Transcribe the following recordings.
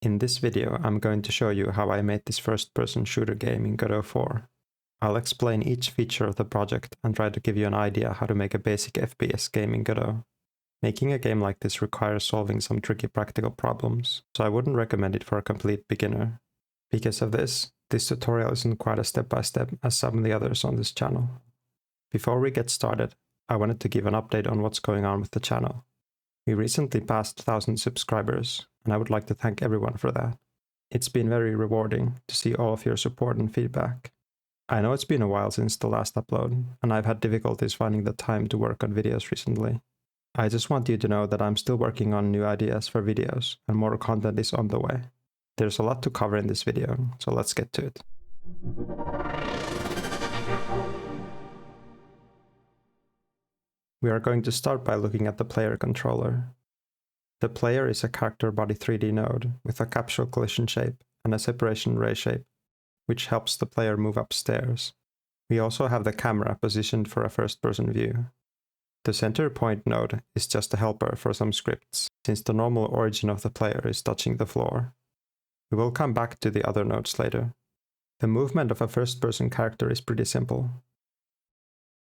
In this video, I'm going to show you how I made this first-person shooter game in Godot 4. I'll explain each feature of the project and try to give you an idea how to make a basic FPS game in Godot. Making a game like this requires solving some tricky practical problems, so I wouldn't recommend it for a complete beginner. Because of this tutorial isn't quite as step-by-step as some of the others on this channel. Before we get started, I wanted to give an update on what's going on with the channel. We recently passed 1,000 subscribers, and I would like to thank everyone for that. It's been very rewarding to see all of your support and feedback. I know it's been a while since the last upload, and I've had difficulties finding the time to work on videos recently. I just want you to know that I'm still working on new ideas for videos, and more content is on the way. There's a lot to cover in this video, so let's get to it. We are going to start by looking at the player controller. The player is a character body 3D node with a capsule collision shape and a separation ray shape, which helps the player move upstairs. We also have the camera positioned for a first-person view. The center point node is just a helper for some scripts, since the normal origin of the player is touching the floor. We will come back to the other nodes later. The movement of a first-person character is pretty simple.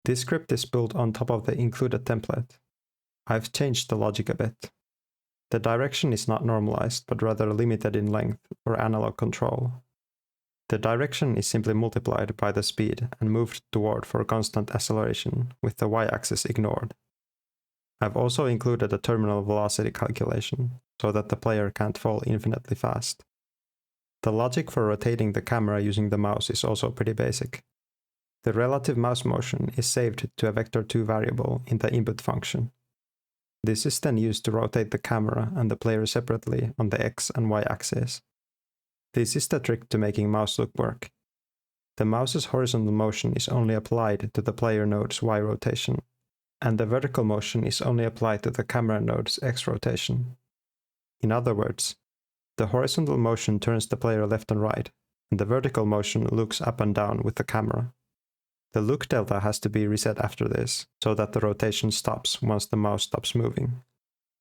This script is built on top of the included template. I've changed the logic a bit. The direction is not normalized, but rather limited in length for analog control. The direction is simply multiplied by the speed and moved toward for constant acceleration, with the y-axis ignored. I've also included a terminal velocity calculation, so that the player can't fall infinitely fast. The logic for rotating the camera using the mouse is also pretty basic. The relative mouse motion is saved to a vector2 variable in the input function. This is then used to rotate the camera and the player separately on the x and y axis. This is the trick to making mouse look work. The mouse's horizontal motion is only applied to the player node's y rotation, and the vertical motion is only applied to the camera node's x rotation. In other words, the horizontal motion turns the player left and right, and the vertical motion looks up and down with the camera. The look delta has to be reset after this, so that the rotation stops once the mouse stops moving.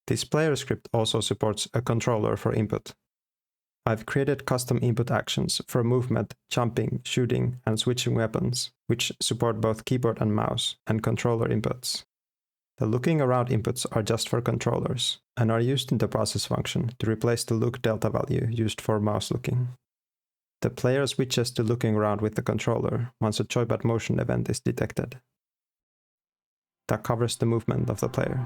This player script also supports a controller for input. I've created custom input actions for movement, jumping, shooting, and switching weapons, which support both keyboard and mouse, and controller inputs. The looking around inputs are just for controllers, and are used in the process function to replace the look delta value used for mouse looking. The player switches to looking around with the controller once a joypad motion event is detected. That covers the movement of the player.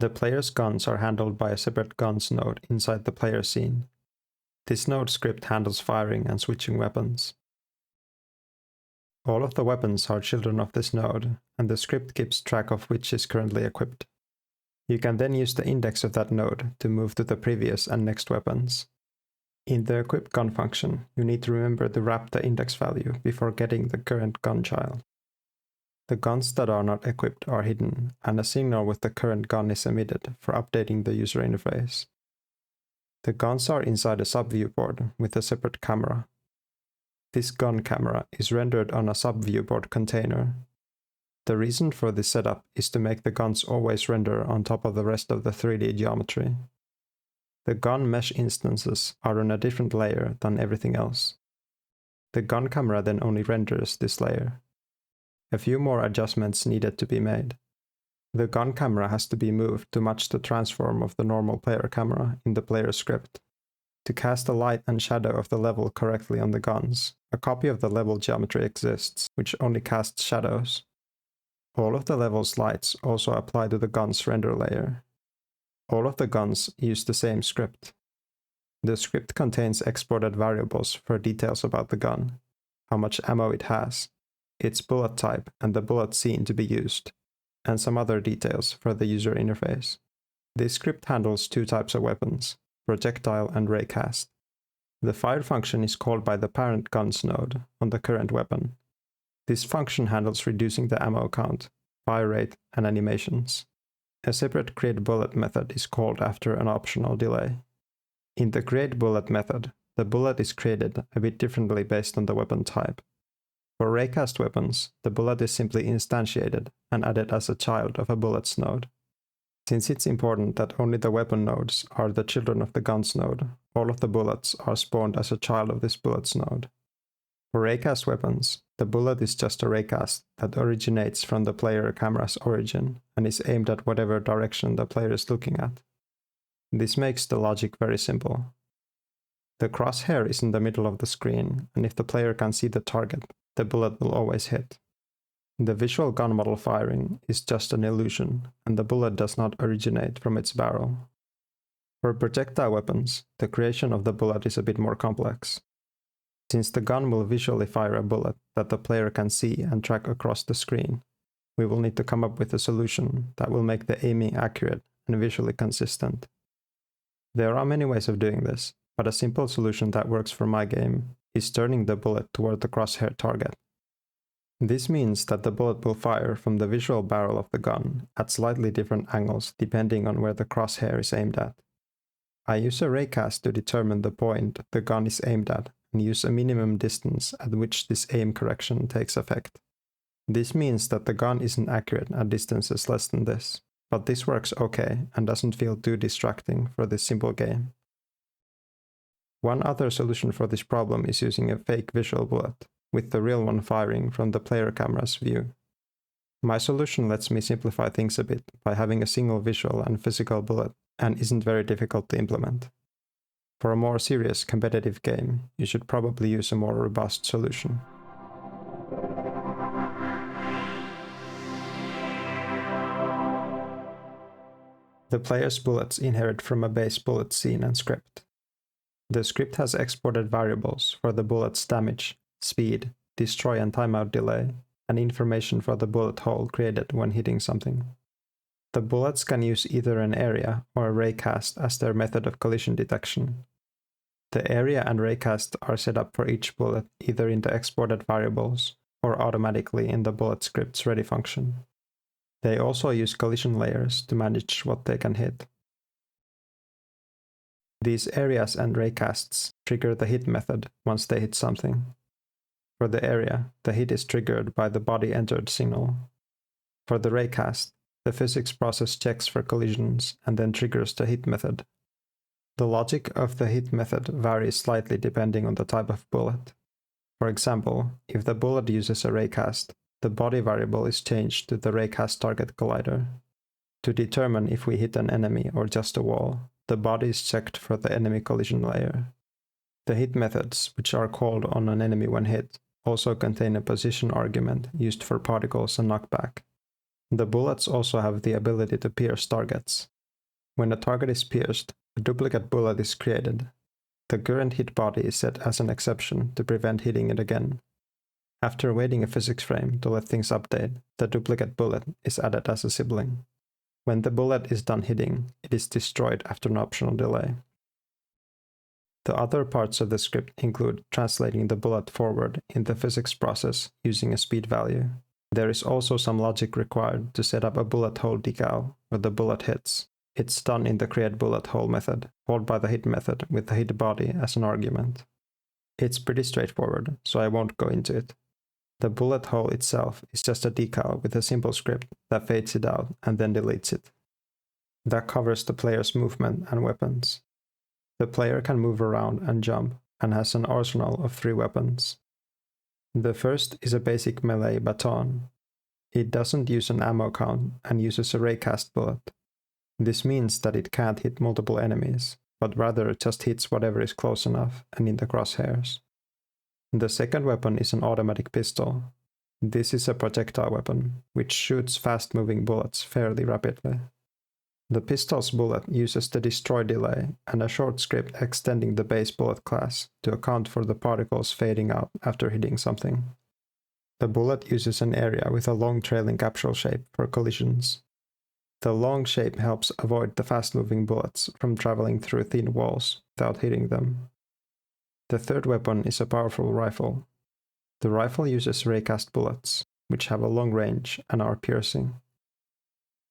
The player's guns are handled by a separate guns node inside the player scene. This node script handles firing and switching weapons. All of the weapons are children of this node, and the script keeps track of which is currently equipped. You can then use the index of that node to move to the previous and next weapons. In the equip gun function, you need to remember to wrap the index value before getting the current gun child. The guns that are not equipped are hidden, and a signal with the current gun is emitted for updating the user interface. The guns are inside a sub-viewport with a separate camera. This gun camera is rendered on a sub-viewport container. The reason for this setup is to make the guns always render on top of the rest of the 3D geometry. The gun mesh instances are on a different layer than everything else. The gun camera then only renders this layer. A few more adjustments needed to be made. The gun camera has to be moved to match the transform of the normal player camera in the player script. To cast the light and shadow of the level correctly on the guns, a copy of the level geometry exists, which only casts shadows. All of the level's lights also apply to the gun's render layer. All of the guns use the same script. The script contains exported variables for details about the gun, how much ammo it has, its bullet type and the bullet scene to be used, and some other details for the user interface. This script handles two types of weapons, projectile and raycast. The fire function is called by the parent guns node on the current weapon. This function handles reducing the ammo count, fire rate, and animations. A separate create bullet method is called after an optional delay. In the create bullet method, the bullet is created a bit differently based on the weapon type. For raycast weapons, the bullet is simply instantiated and added as a child of a bullets node. Since it's important that only the weapon nodes are the children of the guns node, all of the bullets are spawned as a child of this bullets node. For raycast weapons, the bullet is just a raycast that originates from the player camera's origin and is aimed at whatever direction the player is looking at. This makes the logic very simple. The crosshair is in the middle of the screen, and if the player can see the target, the bullet will always hit. The visual gun model firing is just an illusion, and the bullet does not originate from its barrel. For projectile weapons, the creation of the bullet is a bit more complex. Since the gun will visually fire a bullet that the player can see and track across the screen, we will need to come up with a solution that will make the aiming accurate and visually consistent. There are many ways of doing this, but a simple solution that works for my game is turning the bullet toward the crosshair target. This means that the bullet will fire from the visual barrel of the gun at slightly different angles depending on where the crosshair is aimed at. I use a raycast to determine the point the gun is aimed at and use a minimum distance at which this aim correction takes effect. This means that the gun isn't accurate at distances less than this, but this works okay and doesn't feel too distracting for this simple game. One other solution for this problem is using a fake visual bullet, with the real one firing from the player camera's view. My solution lets me simplify things a bit by having a single visual and physical bullet, and isn't very difficult to implement. For a more serious competitive game, you should probably use a more robust solution. The player's bullets inherit from a base bullet scene and script. The script has exported variables for the bullet's damage, speed, destroy and timeout delay, and information for the bullet hole created when hitting something. The bullets can use either an area or a raycast as their method of collision detection. The area and raycast are set up for each bullet either in the exported variables or automatically in the bullet script's ready function. They also use collision layers to manage what they can hit. These areas and raycasts trigger the hit method once they hit something. For the area, the hit is triggered by the body entered signal. For the raycast, the physics process checks for collisions and then triggers the hit method. The logic of the hit method varies slightly depending on the type of bullet. For example, if the bullet uses a raycast, the body variable is changed to the raycast target collider. To determine if we hit an enemy or just a wall, the body is checked for the enemy collision layer. The hit methods, which are called on an enemy when hit, also contain a position argument used for particles and knockback. The bullets also have the ability to pierce targets. When a target is pierced, a duplicate bullet is created. The current hit body is set as an exception to prevent hitting it again. After waiting a physics frame to let things update, the duplicate bullet is added as a sibling. When the bullet is done hitting, it is destroyed after an optional delay. The other parts of the script include translating the bullet forward in the physics process using a speed value. There is also some logic required to set up a bullet hole decal where the bullet hits. It's done in the create bullet hole method, followed by the hit method with the hit body as an argument. It's pretty straightforward, so I won't go into it. The bullet hole itself is just a decal with a simple script that fades it out and then deletes it. That covers the player's movement and weapons. The player can move around and jump, and has an arsenal of 3 weapons. The first is a basic melee baton. It doesn't use an ammo count and uses a raycast bullet. This means that it can't hit multiple enemies, but rather just hits whatever is close enough and in the crosshairs. The second weapon is an automatic pistol. This is a projectile weapon, which shoots fast-moving bullets fairly rapidly. The pistol's bullet uses the destroy delay and a short script extending the base bullet class to account for the particles fading out after hitting something. The bullet uses an area with a long trailing capsule shape for collisions. The long shape helps avoid the fast-moving bullets from traveling through thin walls without hitting them. The third weapon is a powerful rifle. The rifle uses raycast bullets, which have a long range and are piercing.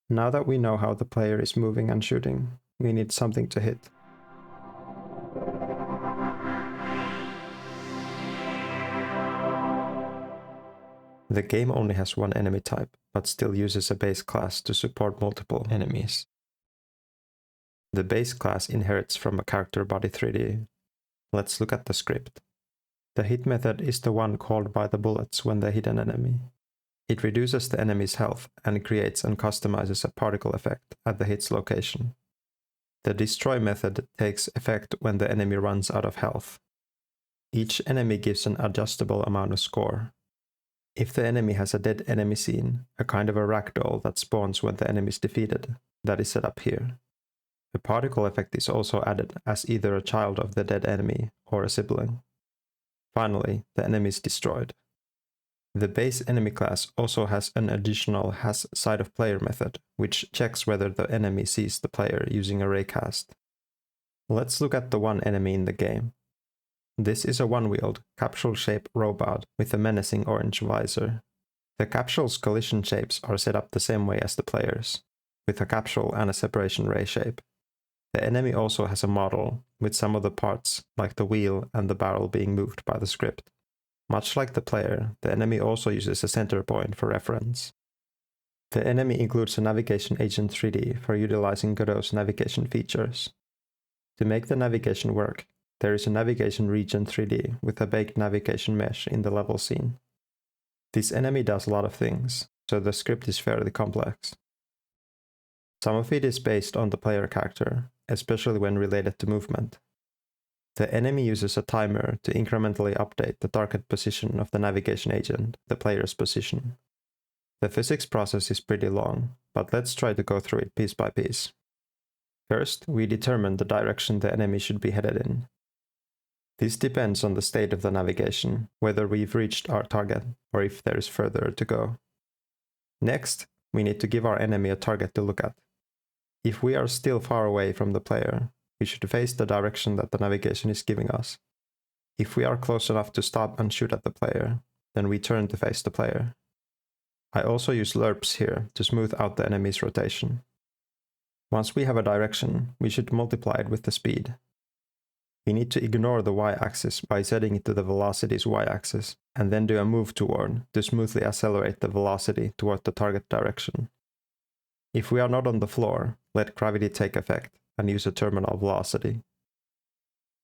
Now that we know how the player is moving and shooting, we need something to hit. The game only has one enemy type, but still uses a base class to support multiple enemies. The base class inherits from a character body 3D. Let's look at the script. The hit method is the one called by the bullets when they hit an enemy. It reduces the enemy's health and creates and customizes a particle effect at the hit's location. The destroy method takes effect when the enemy runs out of health. Each enemy gives an adjustable amount of score. If the enemy has a dead enemy scene, a kind of a ragdoll that spawns when the enemy is defeated, that is set up here. A particle effect is also added as either a child of the dead enemy or a sibling. Finally, the enemy is destroyed. The base enemy class also has an additional has side of player method, which checks whether the enemy sees the player using a raycast. Let's look at the one enemy in the game. This is a one-wheeled, capsule-shaped robot with a menacing orange visor. The capsule's collision shapes are set up the same way as the players, with a capsule and a separation ray shape. The enemy also has a model, with some of the parts, like the wheel and the barrel, being moved by the script. Much like the player, the enemy also uses a center point for reference. The enemy includes a navigation agent 3D for utilizing Godot's navigation features. To make the navigation work, there is a navigation region 3D with a baked navigation mesh in the level scene. This enemy does a lot of things, so the script is fairly complex. Some of it is based on the player character, especially when related to movement. The enemy uses a timer to incrementally update the target position of the navigation agent, the player's position. The physics process is pretty long, but let's try to go through it piece by piece. First, we determine the direction the enemy should be headed in. This depends on the state of the navigation, whether we've reached our target or if there is further to go. Next, we need to give our enemy a target to look at. If we are still far away from the player, we should face the direction that the navigation is giving us. If we are close enough to stop and shoot at the player, then we turn to face the player. I also use lerps here to smooth out the enemy's rotation. Once we have a direction, we should multiply it with the speed. We need to ignore the y-axis by setting it to the velocity's y-axis, and then do a move toward to smoothly accelerate the velocity toward the target direction. If we are not on the floor, let gravity take effect and use a terminal velocity.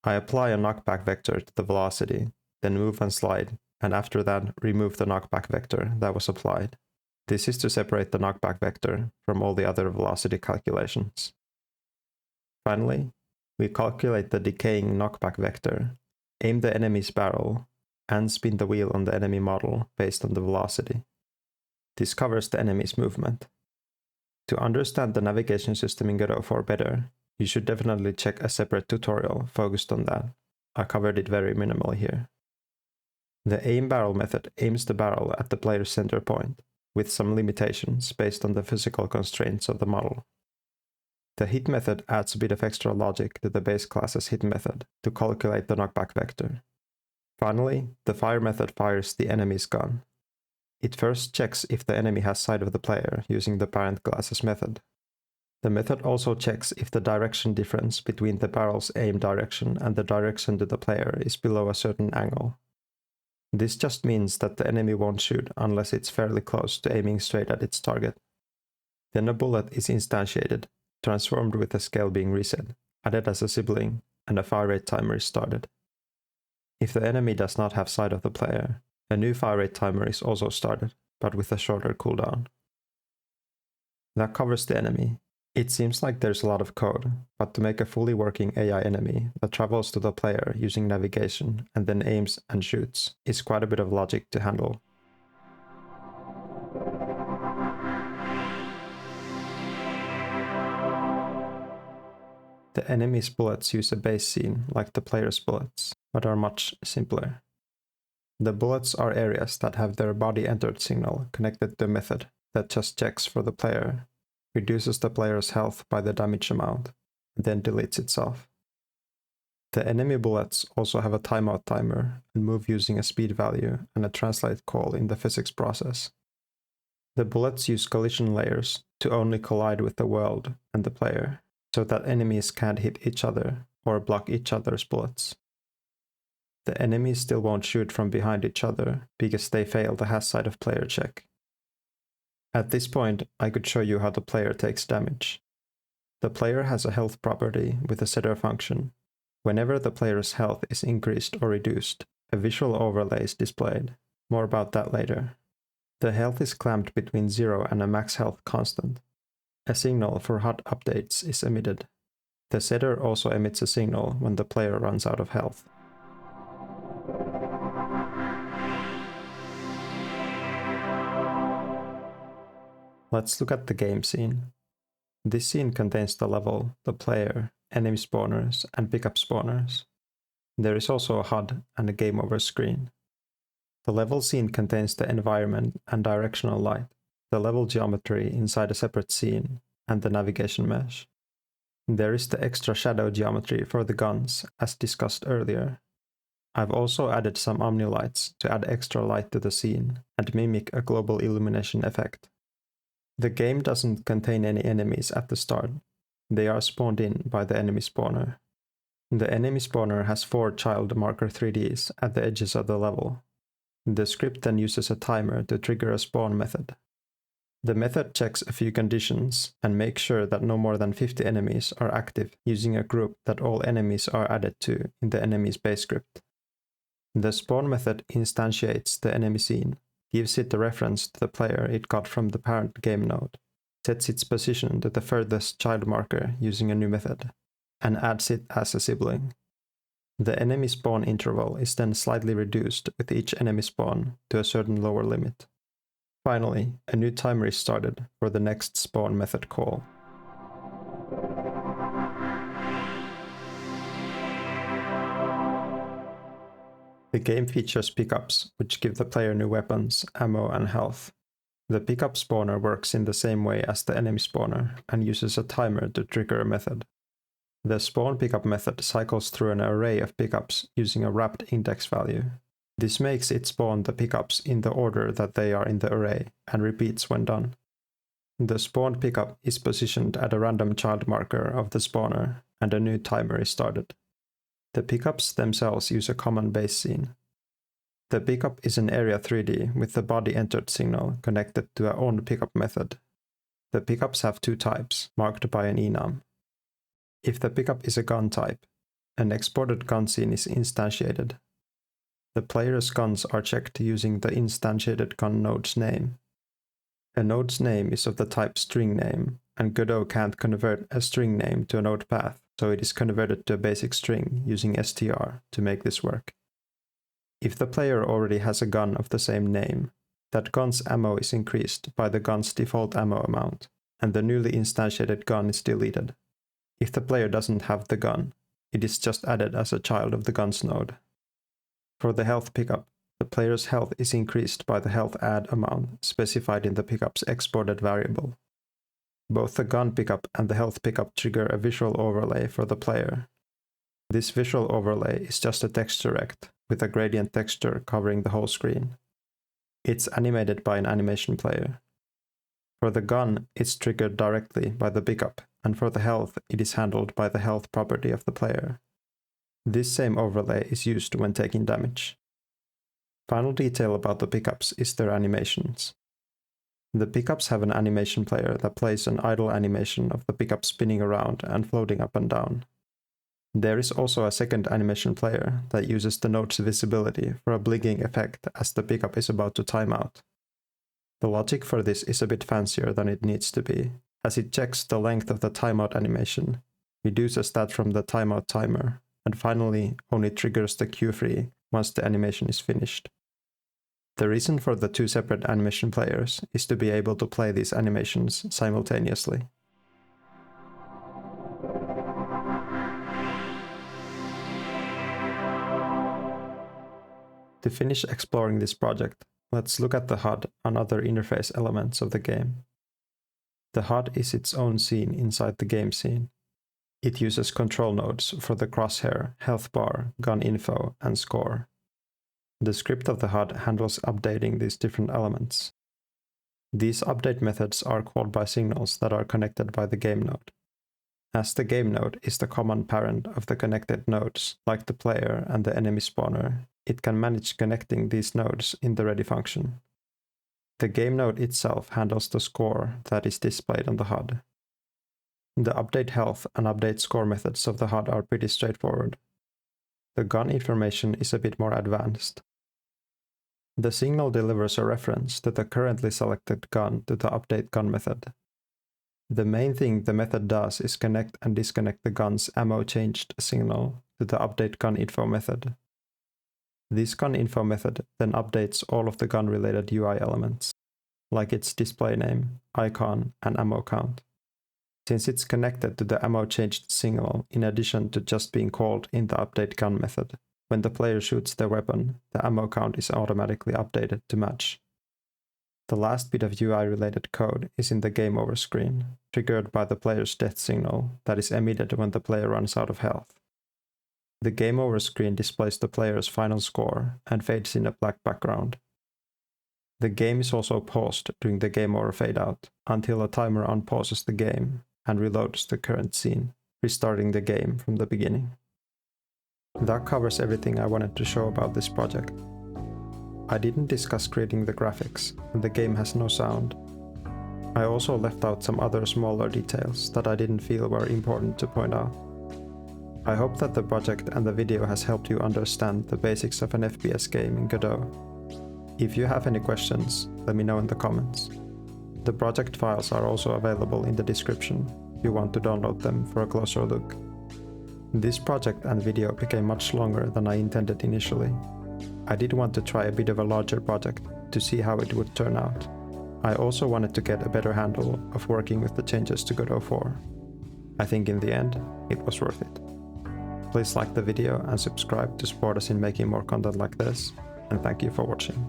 I apply a knockback vector to the velocity, then move and slide, and after that remove the knockback vector that was applied. This is to separate the knockback vector from all the other velocity calculations. Finally, we calculate the decaying knockback vector, aim the enemy's barrel, and spin the wheel on the enemy model based on the velocity. This covers the enemy's movement. To understand the navigation system in Godot 4 better, you should definitely check a separate tutorial focused on that. I covered it very minimally here. The aim barrel method aims the barrel at the player's center point, with some limitations based on the physical constraints of the model. The hit method adds a bit of extra logic to the base class's hit method to calculate the knockback vector. Finally, the fire method fires the enemy's gun. It first checks if the enemy has sight of the player using the parent class's method. The method also checks if the direction difference between the barrel's aim direction and the direction to the player is below a certain angle. This just means that the enemy won't shoot unless it's fairly close to aiming straight at its target. Then a bullet is instantiated, transformed with the scale being reset, added as a sibling, and a fire rate timer is started. If the enemy does not have sight of the player, a new fire rate timer is also started, but with a shorter cooldown. That covers the enemy. It seems like there's a lot of code, but to make a fully working AI enemy that travels to the player using navigation and then aims and shoots is quite a bit of logic to handle. The enemy's bullets use a base scene like the player's bullets, but are much simpler. The bullets are areas that have their body entered signal connected to a method that just checks for the player, reduces the player's health by the damage amount, and then deletes itself. The enemy bullets also have a timeout timer and move using a speed value and a translate call in the physics process. The bullets use collision layers to only collide with the world and the player, so that enemies can't hit each other or block each other's bullets. The enemies still won't shoot from behind each other because they fail the has sight of player check. At this point, I could show you how the player takes damage. The player has a health property with a setter function. Whenever the player's health is increased or reduced, a visual overlay is displayed. More about that later. The health is clamped between 0 and a max health constant. A signal for HUD updates is emitted. The setter also emits a signal when the player runs out of health. Let's look at the game scene. This scene contains the level, the player, enemy spawners, and pickup spawners. There is also a HUD and a game over screen. The level scene contains the environment and directional light, the level geometry inside a separate scene, and the navigation mesh. There is the extra shadow geometry for the guns, as discussed earlier. I've also added some omnilights to add extra light to the scene and mimic a global illumination effect. The game doesn't contain any enemies at the start. They are spawned in by the enemy spawner. The enemy spawner has 4 child marker 3Ds at the edges of the level. The script then uses a timer to trigger a spawn method. The method checks a few conditions and makes sure that no more than 50 enemies are active using a group that all enemies are added to in the enemy's base script. The spawn method instantiates the enemy scene, gives it the reference to the player it got from the parent game node, sets its position to the furthest child marker using a new method, and adds it as a sibling. The enemy spawn interval is then slightly reduced with each enemy spawn to a certain lower limit. Finally, a new timer is started for the next spawn method call. The game features pickups, which give the player new weapons, ammo, and health. The pickup spawner works in the same way as the enemy spawner and uses a timer to trigger a method. The spawn pickup method cycles through an array of pickups using a wrapped index value. This makes it spawn the pickups in the order that they are in the array and repeats when done. The spawned pickup is positioned at a random child marker of the spawner and a new timer is started. The pickups themselves use a common base scene. The pickup is an area 3D with the body entered signal connected to a own pickup method. The pickups have 2 types, marked by an enum. If the pickup is a gun type, an exported gun scene is instantiated. The player's guns are checked using the instantiated gun node's name. A node's name is of the type string name, and Godot can't convert a string name to a node path, so it is converted to a basic string using str to make this work. If the player already has a gun of the same name, that gun's ammo is increased by the gun's default ammo amount, and the newly instantiated gun is deleted. If the player doesn't have the gun, it is just added as a child of the guns node. For the health pickup, the player's health is increased by the health add amount specified in the pickup's exported variable. Both the gun pickup and the health pickup trigger a visual overlay for the player. This visual overlay is just a texture rect with a gradient texture covering the whole screen. It's animated by an animation player. For the gun, it's triggered directly by the pickup, and for the health, it is handled by the health property of the player. This same overlay is used when taking damage. Final detail about the pickups is their animations. The pickups have an animation player that plays an idle animation of the pickup spinning around and floating up and down. There is also a second animation player that uses the node's visibility for a blinking effect as the pickup is about to time out. The logic for this is a bit fancier than it needs to be, as it checks the length of the timeout animation, reduces that from the timeout timer, and finally only triggers the Q3 once the animation is finished. The reason for the 2 separate animation players is to be able to play these animations simultaneously. To finish exploring this project, let's look at the HUD and other interface elements of the game. The HUD is its own scene inside the game scene. It uses control nodes for the crosshair, health bar, gun info, and score. The script of the HUD handles updating these different elements. These update methods are called by signals that are connected by the game node. As the game node is the common parent of the connected nodes, like the player and the enemy spawner, it can manage connecting these nodes in the ready function. The game node itself handles the score that is displayed on the HUD. The update health and update score methods of the HUD are pretty straightforward. The gun information is a bit more advanced. The signal delivers a reference to the currently selected gun to the update gun method. The main thing the method does is connect and disconnect the gun's ammo changed signal to the update gun info method. This gun info method then updates all of the gun related UI elements, like its display name, icon, and ammo count. Since it's connected to the ammo changed signal in addition to just being called in the update gun method, when the player shoots their weapon, the ammo count is automatically updated to match. The last bit of UI related code is in the game over screen, triggered by the player's death signal that is emitted when the player runs out of health. The game over screen displays the player's final score and fades in a black background. The game is also paused during the game over fade out until a timer unpauses the game and reloads the current scene, restarting the game from the beginning. That covers everything I wanted to show about this project. I didn't discuss creating the graphics, and the game has no sound. I also left out some other smaller details that I didn't feel were important to point out. I hope that the project and the video has helped you understand the basics of an FPS game in Godot. If you have any questions, let me know in the comments. The project files are also available in the description if you want to download them for a closer look. This project and video became much longer than I intended initially. I did want to try a bit of a larger project to see how it would turn out. I also wanted to get a better handle of working with the changes to Godot 4. I think in the end, it was worth it. Please like the video and subscribe to support us in making more content like this, and thank you for watching.